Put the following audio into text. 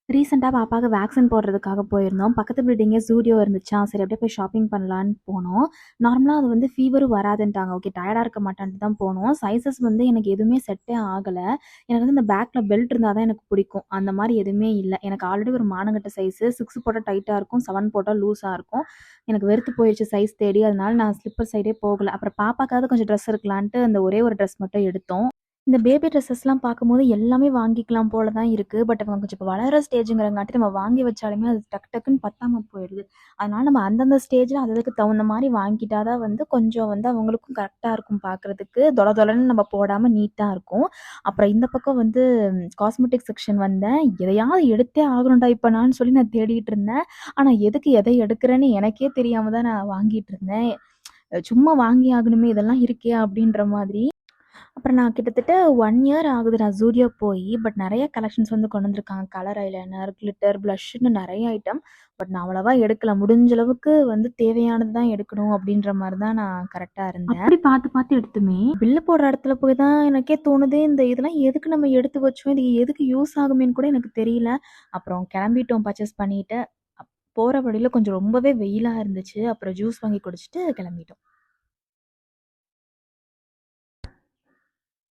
ரீசென்ட்டா பாப்பாக்கு வேக்சின் போடுறதுக்காக போயிருந்தோம். பக்கத்து பில்டிங்கே Zudio இருந்துச்சா, சரி அப்படியே போய் ஷாப்பிங் பண்ணலான்னு போனோம். நார்மலா அது வந்து ஃபீவரும் வராதுன்ட்டாங்க. ஓகே டயர்டா இருக்க மாட்டான்ட்டு தான் போனோம். சைஸஸ் வந்து எனக்கு எதுவுமே செட்டே ஆகல. எனக்கு வந்து இந்த பேக்ல பெல்ட் இருந்தா தான் எனக்கு பிடிக்கும். அந்த மாரி எதுவுமே இல்ல. எனக்கு ஆல்ரெடி ஒரு மானங்கட்ட சைஸு 6 போட்டா டைட்டா இருக்கும். 7 போட்டா லூஸா இருக்கும். எனக்கு வெறுத்து போயிருச்சு சைஸ் தேடி. அதனால நான் ஸ்லிப்பர் சைடே போகல. அப்புறம் பாப்பாக்காவது கொஞ்சம் ட்ரெஸ் இருக்கலான்ட்டு அந்த ஒரே ஒரு ட்ரெஸ் மட்டும் எடுத்தோம். இந்த பேபி ட்ரெஸ்ஸஸ்லாம் பார்க்கும்போது எல்லாமே வாங்கிக்கலாம் போல தான் இருக்கு. பட் அவங்க கொஞ்சம் இப்ப வளர்ற ஸ்டேஜ்ங்கிறங்காட்டி நம்ம வாங்கி வச்சாலுமே அது டக்கு டக்குன்னு பத்தாம போயிடுது. அதனால நம்ம அந்தந்த ஸ்டேஜ்ல அது அதுக்கு தகுந்த மாரி வாங்கிட்டா தான் வந்து கொஞ்சம் வந்து அவங்களுக்கும் கரெக்ட்டா இருக்கும் பார்க்குறதுக்கு. தொல தொலன்னு நம்ம போடாம நீட்டா இருக்கும். அப்புறம் இந்த பக்கம் வந்து காஸ்மெட்டிக் செக்ஷன் வந்தேன். எதையாவது எடுத்தே ஆகணும்டா இப்ப நான்னு சொல்லி நான் தேடிட்டு இருந்தேன். ஆனா எதுக்கு எதை எடுக்கிறேன்னு எனக்கே தெரியாம தான் நான் வாங்கிட்டு இருந்தேன். சும்மா வாங்கி ஆகணுமே இதெல்லாம் இருக்கே! அப்படின்ற மாதிரி. அப்புறம் நான் கிட்டத்தட்ட 1 இயர் ஆகுது நான் Zudio போயி. பட் நெறைய கலெக்ஷன்ஸ் வந்து கொண்டு வந்திருக்காங்க. கலர் ஐலைனர், கிளிட்டர், ப்ளஷ்ன்னு நெறைய ஐட்டம். பட் நான் அவ்வளவா எடுக்கல. முடிஞ்ச அளவுக்கு வந்து தேவையானது தான் எடுக்கணும் அப்படின்ற மாரி தான் நான் கரெக்ட்டா இருந்தேன். அப்படி பார்த்து பார்த்து எடுத்துமே, பில்லு போடுற இடத்துல போய் தான் எனக்கே தோணுது, இந்த இதெல்லாம் எதுக்கு நம்ம எடுத்து வச்சோம்? இது எதுக்கு யூஸ் ஆகுமேன்னு கூட எனக்கு தெரியல. அப்புறம் கிளம்பிட்டோம் பர்ச்சேஸ் பண்ணிட்டு. போற வழியில கொஞ்சம் ரொம்பவே வெயிலா இருந்துச்சு. அப்புறம் ஜூஸ் வாங்கி குடிச்சுட்டு கிளம்பிட்டோம்.